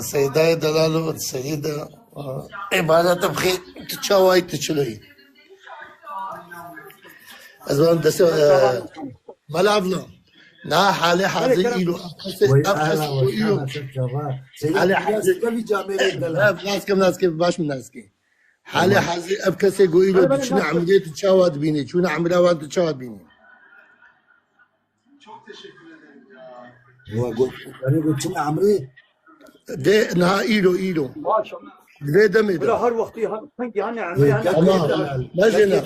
سيداي دلالو السيدة عبادة بخير تتشاوي تشلوي أزمان دسو ملابلا نا حالي حازي إيلو أبحث إيلو حالي حازي ناسكم باش من ناسكي حالي حازي أبكسي إيلو شنو عملية تتشاوي بيني شنو عملية وانت تتشاوي بيني هو قلت شنو عمري ده نهائي إيلو ده دمي ولا ده هر وقتي هر فنجي هنا عمري تمام مزنا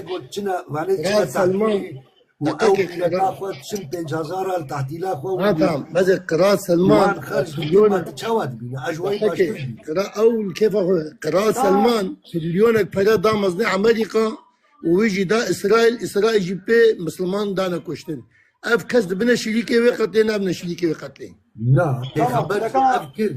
قلت شنو راس سلمان دقيقة تاخذ شنت جزارة تحتيلا تمام مزج قراءة سلمان مليون تشاود بينا أجواي قراءة أول كيف قراءة سلمان مليونك فدا دا مصنع أمريكا ويجي دا إسرائيل جيبه مسلمان دانا كشتن أف كسد بنا شريكي وقتلين أبنا شريكي وقتلين لا بيخبر أفكر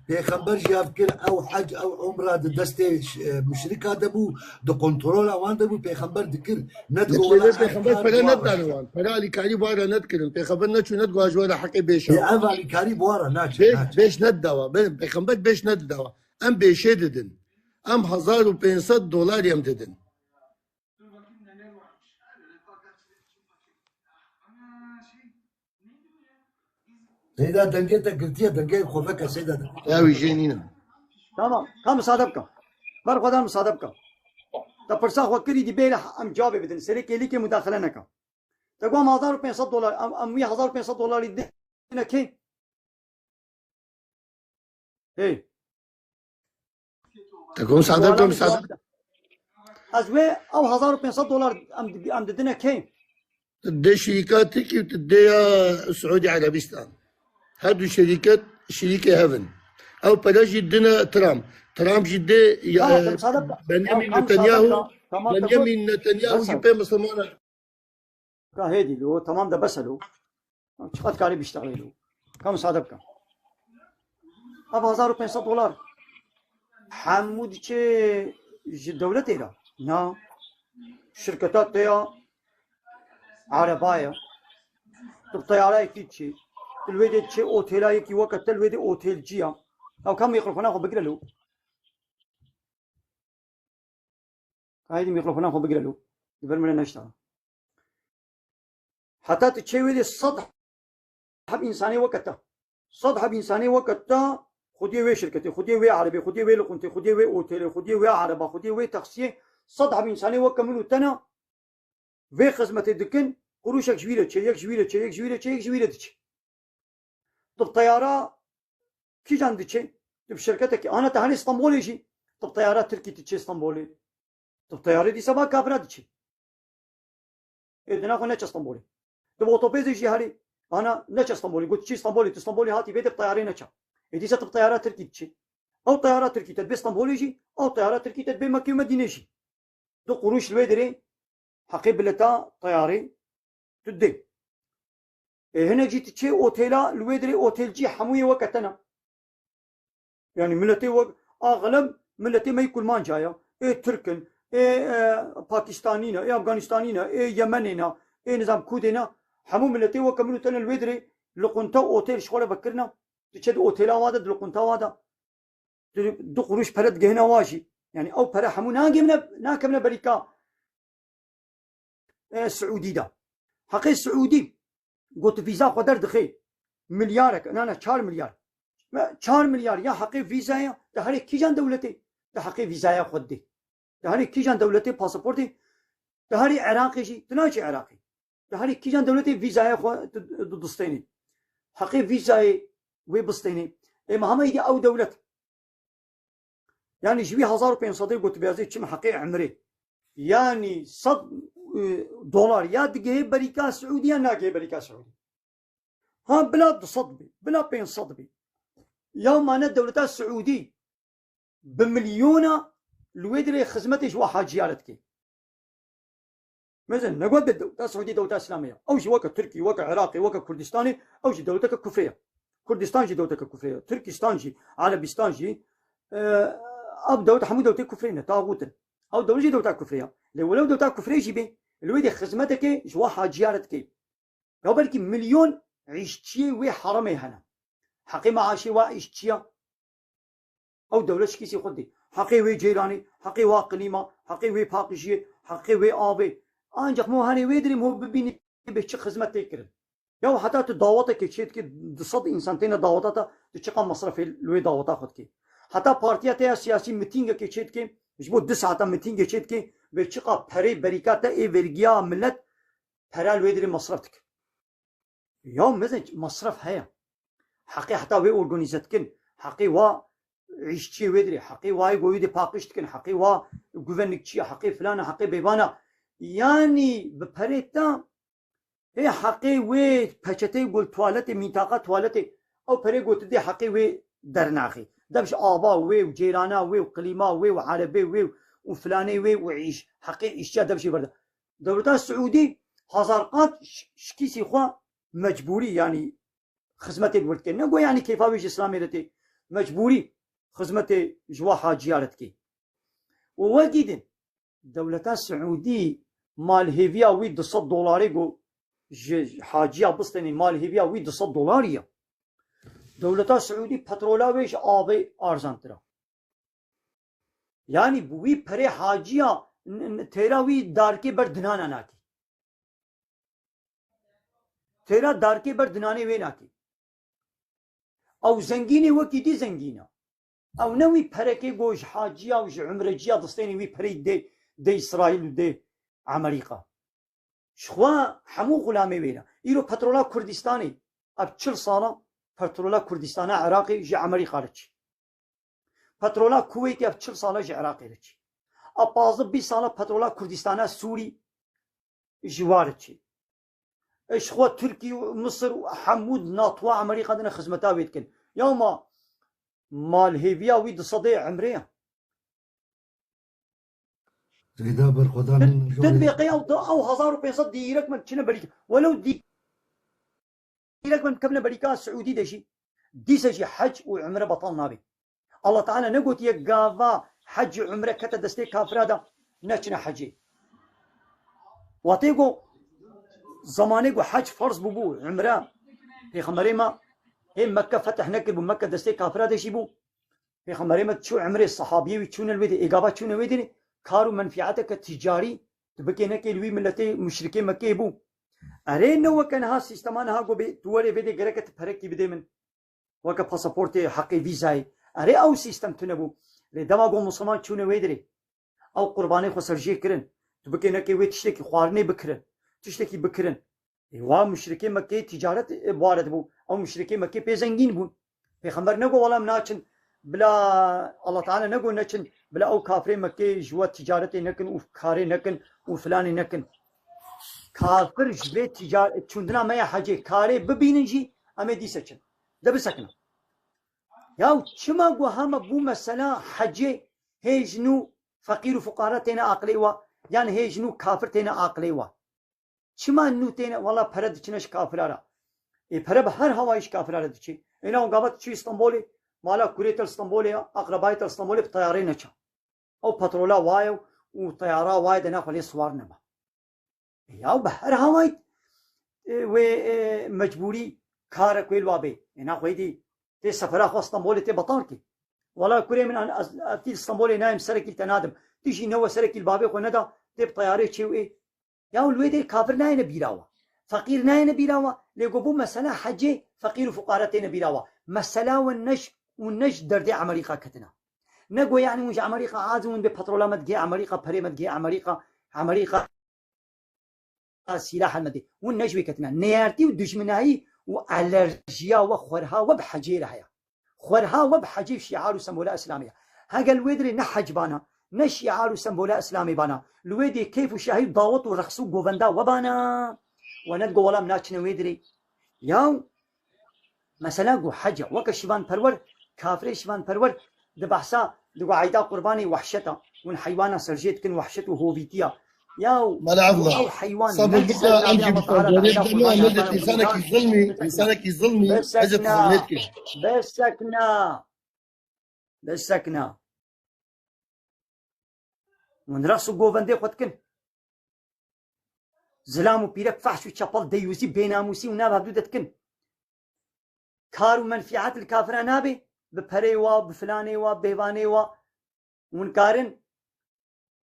بيخبر جي أفكر أو حج أو عمرة دستي مشركة دبو دو كنترول أوان دبو بيخبر ذكر ندقو ولا بيخبر فلا ندانوان فلا لي كاري بوارا ندكرن بيخبر نتشو ندقو أجوالا حقي بيشا بيعفا لي كاري بوارا ناتش بيش ندوا بيخبر بيش ندوا أم بيشي ددن أم $1500 يم ددن سيدا دنجيتك قلتيها دنجيت خوفك سيدا يا ويجينينا تمام كم مصادبك بر خدا مصادبك تپرسا خو کری دی بیل ام جواب بدن سری کلی کی مداخله نکا تقوم $1500 ام $1500 دینا کی هی تقوم صادقكم از و او $1500 ام دینا کی تدي شركات تركي وتدي سعودي عربستان هادو شركات شريكة هافن او بلاش يدنا ترامب جدي بنيامين نتنياهو يبقى مسلمان هادي له تمام ده بس له شقد كاري بيشتغل له كم صادبك اب $1500 حمود چه الدولة تيرا نا شركات تيا عربايا الطيارة يكيد شيء الويد شيء أوتيلا يكي وقت الويد أوتيل جيا أو كم ميكروفون أخو بقرا له هاي ميكروفون أخو بقرا له قبل ما نشتغل حتى تشي ويد الصدح حب إنساني وقتها صدح بإنساني وقتها خدي وي شركتي خدي وي عربي خدي وي لقنتي خدي وي أوتيل خدي وي عربة خدي وي تخصيص صدح بإنساني وكملوا تنا في خدمة الدكن قروشك جويلة يك جويلة طب طيارة كي جان دتشي طب شركتك أنا تهاني اسطنبول يجي طب طيارة تركي تتشي اسطنبولي طب طيارة دي سبا كافرة تتشي إذا ناخذ نتش اسطنبولي طب أوتوبيز يجي هاري أنا نتش اسطنبولي قلت شي اسطنبولي هاتي بيت بطيارين نتشا إذا ست طيارة تركي تتشي أو طيارة تركي تدبي اسطنبول يجي أو طيارة تركي تدبي مكة ومدينة يجي دو قروش الويدري حقيب بلتا طياري تدي هنا جيت تشي اوتيلا الويدري اوتيل جي حمويه وقتنا يعني ملتي اغلب ملتي ما يكون مان جايه تركن باكستانينا افغانستانينا يمنينا نظام كودينا حمو ملتي وكملوا تنا الويدري لقنتا اوتيل شغله بكرنا تشد اوتيلا وادا لقنتا وادا دو قروش برد جهنا واجي يعني او برا حمو ناكمنا بريكا سعودي دا حقي سعودي قلت فيزا قدر دخي مليارك انا 4 مليار 4 مليار يا حقي فيزا يا ده هري كي جان دولتي ده حقي فيزا يا خدي ده هري كي جان دولتي باسبورتي ده هري عراقي شي تناجي عراقي ده هري كي جان دولتي فيزا يا دستيني حقي فيزا وي بستيني ما يدي او دولت يعني جوي $1500 قلت بيازي كم حقي عمري يعني $100 يا دقيه بريكا سعودية ناقيه بريكا سعودي ها بلاد صدبي بلا بين صدبي يوم أنا الدولة السعودي بمليونة الويدري خزمتش واحد جيالتك مثلا نقول الدولة السعودية دولة إسلامية أو شي وقت تركي وقت عراقي وقت كردستاني أو شي دولتك كفرية كردستان جي دولتك كفرية تركستان جي عربستان جي أب دولة حمود دولتك كفرية طاغوتا أو دولة جي دولتك كفرية لو دولتك كفرية جي بي الويدي خزمتك جوا حاجيارتك لو بالك مليون عيشتي وي حرمي هنا حقي معاشي وايش تشيا او دولة شكيسي خدي حقي وي جيراني حقي وا قليمة حقي وي باقشي حقي وي آبي انجح مو هاني ويدري مو ببيني بيش خدمت تكرن يا حتى تداوطك كشيت كي صد انسانتين داوطاتا تشقى مصرف الوي داوطا خد كي حتى بارتيات سياسي ميتينغ كي شيت كي مش بو 10 ساعات ميتينغ شيت كي بتشقى بري بريكاتا اي فيرجيا ملت برال ويدري مصرفتك يوم مثلا مصرف هيا حقي حتى وي اورغانيزاتكن حقي وا عيشتي ويدري حقي واي ويدي باقشتكن حقي وا غوفرنكشي حقي فلان حقي بيبانا يعني ببريتا هي حقي وي بچتي قول توالتي منطقه توالتي او بري قلت دي حقي وي درناخي دبش ابا وي وجيرانا وي وقليما وي وعربي وي وفلاني وي وعيش حقي اشياء دبشي برده دولة السعودي هزارقات شكيسي خوا مجبوري يعني خدمتي الولكن نقول يعني كيفاويش اسلامي رتي مجبوري خدمتي جوا حاجيارتكي ووجد دولة السعودي مال هيفيا وي 200 دولار جو حاجيا بستني مال هيفيا وي 200 دولارية دولة السعودي بترولا ويش آبي ارزانترا يعني بوي بري حاجيا تيراوي داركي بردنانا ناكي تيرا داركي بردناني وي ناكي او زنگيني وكي دي زنگينا او نوي بركي گوش حاجيا وش عمرجيا دستيني وي بري دي اسرائيل ودي امريكا شخوا حمو غلامي وينا يرو بترولا كردستاني اب 40 ساله بترولا كردستانا عراقي جي امريكا رچ بترولا كويتي اب 40 ساله جي عراقي رچ اب 20 ساله بترولا كردستانا سوري جوارچ اشخوا تركي ومصر وحمود ناطوا امريكا دنا خدمتا ويتكن يوم مال هيفيا ويد صديع عمريه إذا بالخدان تطبيقي او 1500 ديرك من كنا بريك ولو ديرك من كبنا بريكا السعودي دشي ديسجي حج وعمره بطل نابي الله تعالى نقول يا قافا حج عمره كتا دستي كافرادا نشنا حجي واتيقو زمانيقو حج فرض ببو عمره في خمريما هي مكة فتح نكر بمكة دستي كافرادا شيبو في خمريما تشو عمره الصحابي وتشون الويدي اقابا تشون الويدي كارو منفعتك تجاري تبكي نكي لوي ملتي مشركي مكي بو ارين نو كان ها سيستمان ها جو بي توري فيدي غركت فرقي بدي من وكا باسبورتي حقي فيزاي اري او سيستم تنبو لدما جو مسلمان تشون ويدري او قرباني خو سرجي كرن تبكي نكي وي تشتكي خوارني بكرن تشتكي بكرن ايوا مشركي مكي تجارت وارد بو او مشركي مكي بيزنجين بو پیغمبر نگو ولا مناچن بلا الله تعالى نگو نچن بلا او كافرين مكي جوا تجارتي نكن وكاري نكن وفلاني نكن كافر جبه تجارة چوندنا ما حاجه كاري ببينجي اما دي سچن ده بسكنا ياو چما گو هم بو مسألة حاجه هيجنو فقير وفقراء تينا عقلي وا يعني هيجنو كافر تينا عقلي وا چما نو تينا والله پرد چنش كافرارا اي پرب هر هوايش كافرارا دچي انا قامت چي اسطنبولي مالا كوريت اسطنبولي اقربايت اسطنبولي بطيارين نچا او بترولا وايو وطيارة واي دنا خلي سوار نما ياو بحر هواي و مجبوري كارك ويلوابي انا خويدي تي سفر اخو اسطنبول تي بطاركي ولا كوري من اتي اسطنبول نايم سركي تنادم تيجي نو سركي البابي خو ندا تي بطياري تشي ايه ياو الويدي كافر ناين بيراوا فقير ناين بيراوا ليقبو مسألة حجي فقير وفقارتين بيراوا مسألة والنش دردي امريكا كتنا نقول يعني مش امريكا عازمون ببترولا مدجي امريكا بري مدجي امريكا سلاح المدي والنجوي كتنا نيارتي ودجمناي والرجيا وخورها وبحجيرها يا خورها وبحجي شعار سمولا اسلاميه هاجا الويدري نحج بانا نشعار سمولا اسلامي بانا الويدي كيف شهيد ضاوط ورخصو جوفندا وبانا ونتقو ولا مناتشنا ويدري ياو مثلا جو حجه وكشبان برور كافري شبان برور دبحسا دقو عيدا قرباني وحشتا والحيوانة سرجيت كن وحشته هوفيتيا ياو ملعبنا حيوان صبر بقى امشي بالطريق انسانك يظلمي بسكنا ونرخصو جوفندي خدكن زلامو بيرك فحش وشابل ديوزي بيناموسي وناب هبدودتكن كار ومنفعات الكافرة نابي ببريوا بفلانيوا بيبانيوا ونكارن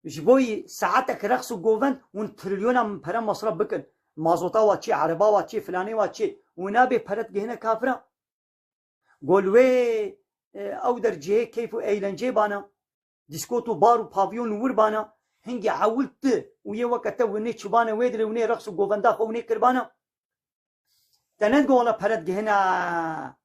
جبوي ساعتك رخص وجوفن ون تريليون من برا مصرف بكن مازوتا واتشي عربا واتشي فلاني واتشي ونابي برت جهنا كافرة قولوي او درجه كيف ايلنجي بانا ديسكوتو بارو بافيون وربانا هنجي عولت ويا وقت وني تشبانا ويدري وني رقص وغوفندا وني كربانا تنادقوا ولا برد جهنا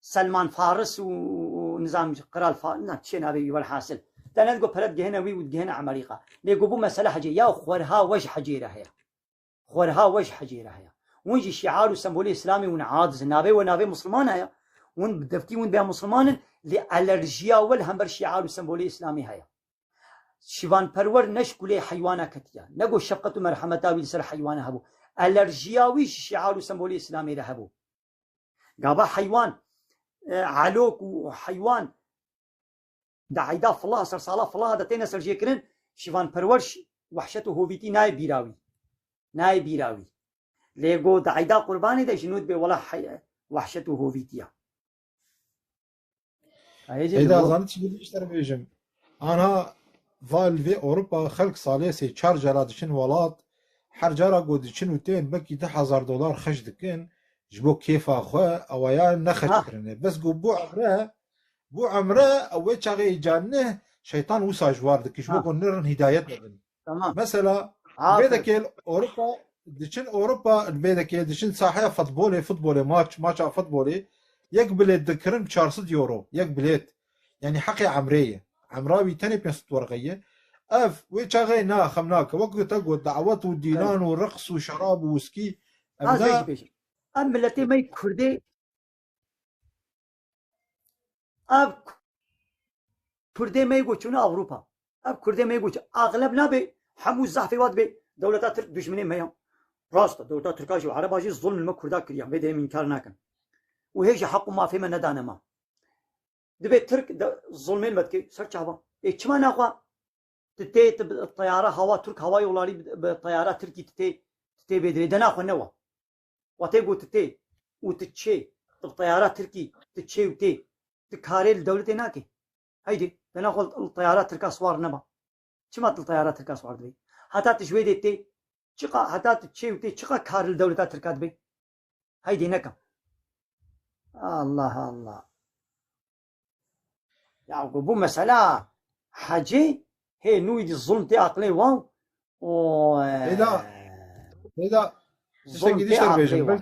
سلمان فارس ونظام قرال فارس نتشين هذا والحاصل تنادقوا برد جهنا وي وجهنا عمالقه ليقبو مسألة حجي يا خورها وجه حجيره هي خورها وجه حجيره هي ونجي شعار وسمبولي اسلامي ونعاد نابي ونابي مسلمان هي ون بدفتي ون بها مسلمان لألرجيا والهمبر شعار وسمبولي اسلامي هي شيفان پرور نشكولي حيوانا كتيا نقو شفقة مرحمة ويسر حيوانا هبو ألرجيا ويش شعار وسمبولي اسلامي لهبو قابا حيوان علوك وحيوان دعيدا فالله سر صلاة فالله دتين سر جيكرن شيفان پرور وحشته هوبيتي ناي بيراوي ليقو دعيدا قرباني دا جنود بي ولا وحشته هوبيتيا إذا ظنيت شو اشتري بيجم أنا فالفي أوروبا خلق صالح سي تشارجر دشن ولات حرجارا قود دشن وتين بكي $10,000 خش دكين جبو كيف أخوة أو يا نخش كرنه بس جو بو عمره أو يشغي جانه شيطان وسا جوار دك جبو كنرن هداية تمام مثلا بيدك أوروبا دشن أوروبا بيدك دشن ساحة فوتبولي ماتش فوتبولي يقبل الذكرن €400 يقبلت يعني حقي عمراوي تاني بيست ورقية اف ويشاغينا خمناك وقت تقعد دعوات ودينان ورقص وشراب ووسكي هذا بيجي ام التي ما كردي اب كردي ما يقولون اوروبا اب كردي ما يقول اغلبنا به حمو الزحفي واد به دولتات دشمنين ما راست دولتات تركاش وعرب اجي الظلم الما كردا كريا بده من كارناكن وهيش حق ما في من ندانا ما دبي ترك الظلمين بدكي سرچابا ايش ما ناقوا تتي الطياره هوا ترك هواي ولاري بالطياره تركي تتي بدري دنا خو نوا وتيقو تتي وتتشي الطياره تركي تتشي وتي تكاري الدوله هناك هيدي دنا خو الطياره تركا سوار نبا شما الطياره تركا سوار دبي حتى تشوي ديتي شقا حتى تتشي وتي شقا كار الدوله تركا دبي هيدي نكم الله يعقوبو مسألة حاجة هي نويد الظلم تي عقلي واو إذا الظلم تي عقلي واو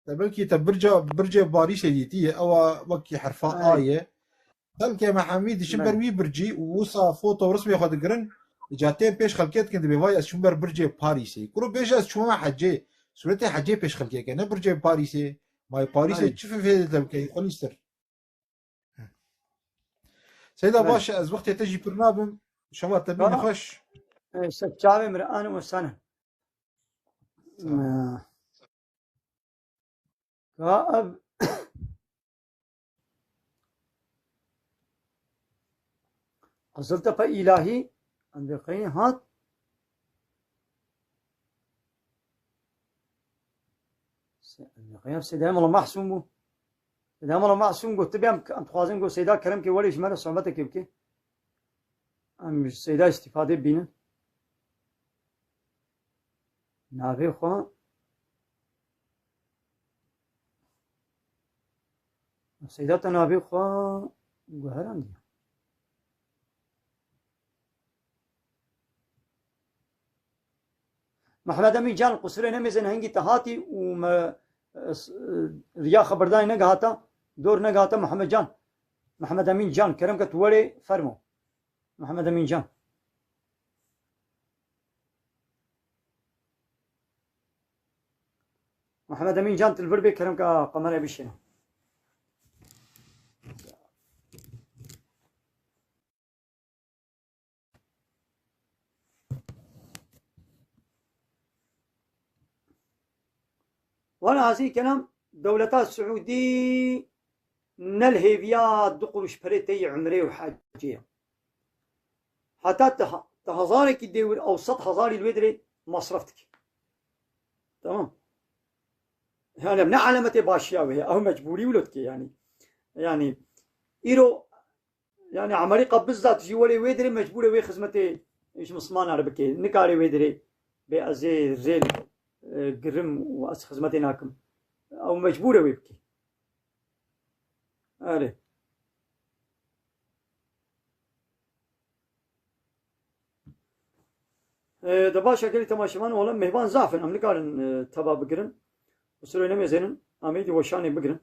بلكي برجة باريس ديتي أو وكي حرفاء آية بلكي محمد شمبر وي برجي ووصا فوتو رسمي خد قرن جاتين بيش خلقيت كنت بيواي از شمبر برجة باريسي كرو بيش از شما حاجة سورتي حاجة بيش خلقيت كنا برجة باريسي ماي باريسي تشوف في تبكي خليستر سيدا باشا از وقت تجي برنابم شما تبي نخش سجاوي مرآن وسنة كأب قصرت فإلهي أن بقين هات سيدام الله محسومه سيدام الله محسوم قلت بيام أنت خوازن قلت سيدا كرم كي وليش مرة صعبتك يبكي أم سيدا استفادة بينا نابي خواه سيدا تنابي خواه قهران دي محمد أمين جان قصرين هميزن هنگي تهاتي وما ريا خبرداري نگهاتا دور نگهاتا محمد أمين جان كرم كتولي فرمو محمد أمين جان محمد أمين جان تلفربي كرم كقمر بيشنا وانا هذه كلام دولتا السعودي نلهيفيات دقرش بريتي عمري وحاجيه حتى تهزارك الدول او 100 هزار الودري مصرفتك تمام يعني من علامة باشيا وهي أو مجبوري ولدك يعني إيرو يعني عمريقة بالذات جوالي ويدري مجبورة وي خدمتي إيش مسمان عربكي نكاري ويدري بأزي زيل قرم وأس خدمتي ناكم أو مجبورة ويبكي أري دبا شكلي تماشمان ولا مهبان زعفن أمريكا تبا بقرن وسلوي نمي زينن أميدي وشاني بقرن